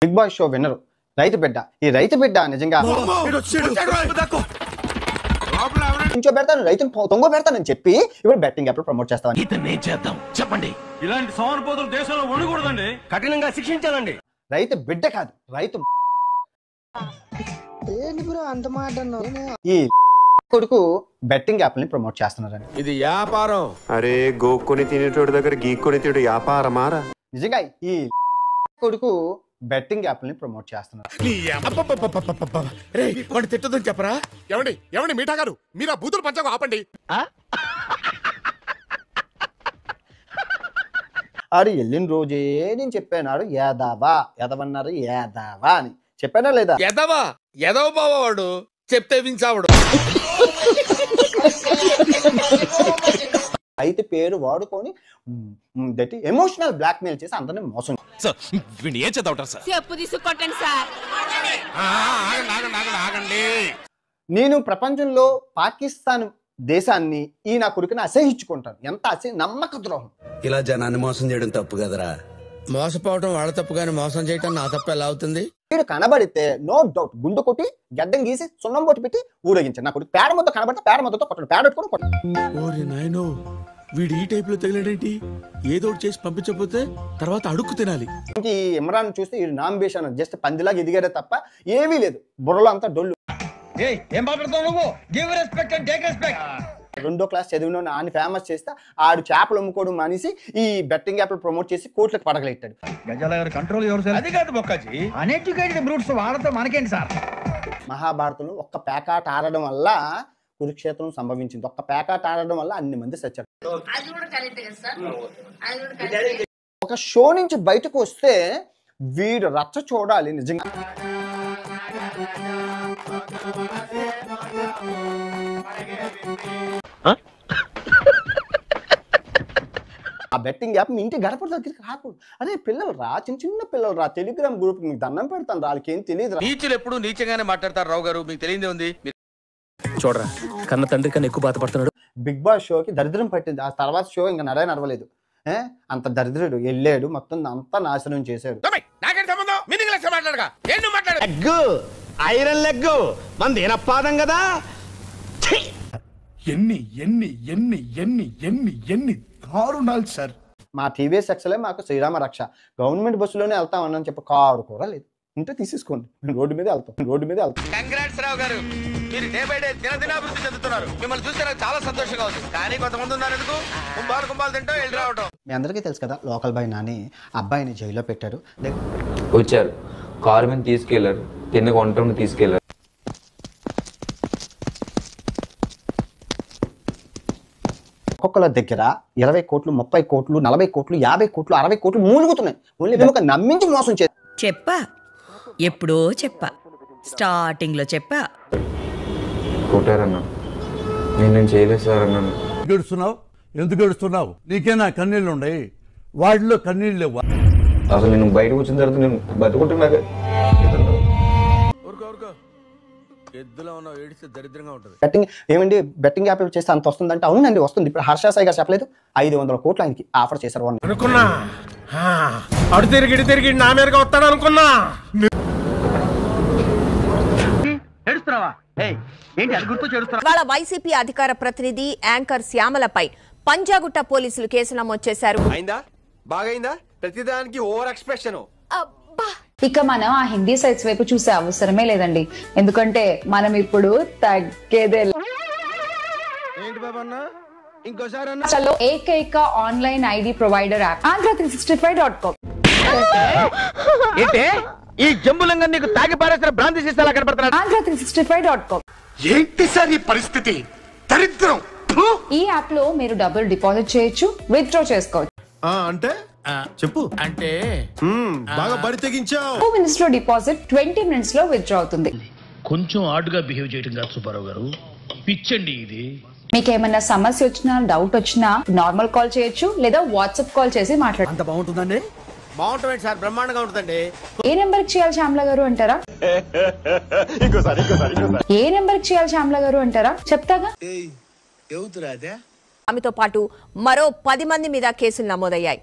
Big boss show విన్నరు రైతు బిడ్డ. ఈ రైతు బిడ్డ నిజంగా ఇంకో పెడతాను రైతును తొంగ పెడతానని చెప్పి ఇప్పుడు బెట్టింగ్ యాప్ ప్రమోట్ చేస్తామని చెప్పండి. ఇలాంటి సోమరిపోతులు దేశంలో ఉండకూడదండి, కఠినంగా శిక్షించాలండి. రైతు బిడ్డ కాదు రైతు. ఈ కొడుకు బెట్టింగ్ యాప్ ని ప్రమోట్ చేస్తున్నారని. ఇది వ్యాపారం. అరే గోక్కొని తినేటోడి దగ్గర గీక్కొని తినేటోడు వ్యాపారమారా? నిజంగా ఈ కొడుకు బెట్టింగ్ యాప్ ని ప్రమోట్ చేస్తున్నారు. తిట్టదని చెప్పరా? ఎవండి మీఠా గారు, మీరు ఆ బూతులు పంచకు ఆపండి. ఆడు వెళ్ళిన రోజే నేను చెప్పాను యాదవా ఎదవన్నారు యాదవా అని చెప్పానా లేదా? ఎదవ బావాడు చెప్తే వించావుడు. అయితే పేరు వాడుకొని ఎమోషనల్ బ్లాక్ మెయిల్ చేసి అందరినీ మోసం. నేను ప్రపంచంలో పాకిస్తాన్ దేశాన్ని ఈ నా కొడుకుని అసహించుకుంటాను. ఎంత నమ్మక ద్రోహం. ఇలా జనాన్ని మోసం చేయడం తప్పు కదరా. మోసపోవడం వాళ్ళ తప్పు కానీ మోసం చేయటం నా తప్పు ఎలా అవుతుంది? వీడు కనబడితే నో డౌట్ గుండు కొట్టి గడ్డం గీసి సున్నం బొట్టు పెట్టి ఊరేగించాను. నా కొడుకు పేడ ముద్ద కనబడితే పేడ ముద్దతో కొట్టడు, పేడ పెట్టుకుని కొట్టడు. వీడు ఈ టైప్ లో తగిలేడేంటి? ఏదో చేసి పంపించకపోతే తర్వాత అడుక్కు తినాలి. ఈ ఇమ్రాన్ చూస్తే ఈ నాంబేషన్ జస్ట్ పందిలాగా ఎదిగారే తప్ప ఏమీ లేదు. బుర్రలో అంతా డొల్లు. రెండో క్లాస్ చదివిన ఆయన ఫేమస్ చేస్తే ఆడు చేపలు అమ్ముకోవడం మానేసి ఈ బెట్టింగ్ యాప్ ప్రమోట్ చేసి కోట్లకు పడగలెట్టాడు. మహాభారతంలో ఒక్క పేకాట ఆడడం వల్ల కురుక్షేత్రం సంభవించింది. ఒక్క పేకాట ఆడడం వల్ల అన్ని మంది సచ్చారు. ఒక షో నుంచి బయటకు వస్తే వీడు రచ్చ చూడాలి నిజంగా. ఆ బెట్టింగ్ యాప్ మీ ఇంటి గడప దగ్గరికి రాకూడదు. అదే పిల్లలు రా, చిన్న పిల్లలు రా, టెలిగ్రామ్ గ్రూప్ మీకు దండం పెడతాను, వాళ్ళకి ఏం తెలియదు. నీచులు ఎప్పుడు నీచంగానే మాట్లాడతారు రావు గారు, మీకు తెలియదే ఉంది. చూడరా కన్న తండ్రి కన్నా ఎక్కువ బాధపడుతున్నాడు. బిగ్ బాస్ షోకి దరిద్రం పట్టింది. ఆ తర్వాత షో ఇంకా నడవలేదు. అంత దరిద్రుడు వెళ్ళాడు, మొత్తం అంతా నాశనం చేశాడు. ఐరన్ లెగ్ మంది పాదం కదా. ఎన్ని దారుణాలు సార్. మా టీవీఎస్ ఎక్సలే మాకు శ్రీరామ రక్ష. గవర్నమెంట్ బస్సులోనే వెళ్తామని చెప్పి కారు కూర లేదు. ఉంటే తీసేసుకోండి, రోడ్డు మీద వెళ్తాం. కంగ్రాట్స్ రావు గారు, మీరు డే బై డే దినదినాభివృద్ధి చెందుతున్నారు. మిమ్మల్ని చూస్తే నాకు చాలా సంతోషంగా ఉంది. కానీ కొంతమంది ఉన్నారు ఎందుకు కుంభాలు తింటూ వెళ్ళి రావటం. మీ అందరికీ తెలుసు కదా, లోకల్ బాయ్ నాని అబ్బాయిని జైల్లో పెట్టారు. వచ్చారు కారు మీద తీసుకెళ్లారు, కింద వంటను తీసుకెళ్లారు. ఒక్కొక్కల దగ్గర 20 కోట్లు, 30 కోట్లు, 40 కోట్లు, 50 కోట్లు, 60 కోట్లు మూలుగుతున్నాయి. ఓన్లీ ఒక నమ్మించి మోసం చేసి చెప్పా, ఎప్పుడో చెప్పా, స్టార్టింగ్ లో చెప్పా. కొట్టారన్నా, నేను చేయలేదు సార్ అన్నాను. గడుస్తున్నావు ఎందుకు గడుస్తున్నావు? నీకేనా కన్నీళ్ళు ఉన్నాయి, వాటిలో కన్నీళ్ళు లేవు. అసలు నేను బయటకు వచ్చిన తర్వాత నేను బతుకుంటున్నా. ఏమండి బెట్టింగ్ యాప్ చేస్తే అంత వస్తుందంటే అవునండి వస్తుంది. ఇప్పుడు హర్ష సాయి గారు చెప్పలేదు 500 కోట్లు ఆయనకి ఆఫర్ చేశారు. అనుకున్నా అడు తిరిగి నా మీదగా వస్తాడు అనుకున్నా. ఇవాళ వైసీపీ అధికార ప్రతినిధి యాంకర్ శ్యామలపై పంజాగుట్ట పోలీసులు కేసు నమోదు చేశారు. బాగైందా? ప్రతిదానికి ఓవర్ ఎక్స్ప్రెషన్. ఇక మనం ఆ హిందీ సైట్స్ వైపు చూసే అవసరమే లేదండి, ఎందుకంటే మనం ఇప్పుడు తగ్గేదే. ఏకైక online ID provider app Andhra365.com. ఈ జంబులంగా నీకు తాగి పారేసిన భ్రాంతి శిస్తాలా కనపడుతున్నాడు. Andhra365.com. ఏంటి సార్ ఈ పరిస్థితి? దరిద్రం. ఈ యాప్ లో మీరు డబ్బులు డిపాజిట్ చేయొచ్చు, విత్డ్రా చేసుకోవచ్చు. అంటే చెప్పు. అంటే బాగా బరి తెగించావు. 2 minutes లో డిపాజిట్, 20 minutes లో విత్డ్రా అవుతుంది. కొంచెం ఆడుగా బిహేవ్ చేయడం కాదు సుబ్బారావు గారు, పిచ్చండి ఇది. మీకు ఏమైనా సమస్య వచ్చినా, డౌట్ వచ్చినా నార్మల్ కాల్ చేయొచ్చు, లేదా వాట్సాప్ కాల్ చేసి మాట్లాడండి. అంత బాగుంటుందండి? బాగుంటుంది సార్, బ్రహ్మాండంగా ఉంటుందండి. ఏ నెంబర్ కి చేయాలి శ్యామల గారు అంటారా? ఏ నెంబర్ కి చేయాలి శ్యామల గారు అంటారా? చెప్తాగా. ఆమెతో పాటు మరో 10 మంది మీద కేసులు నమోదయ్యాయి.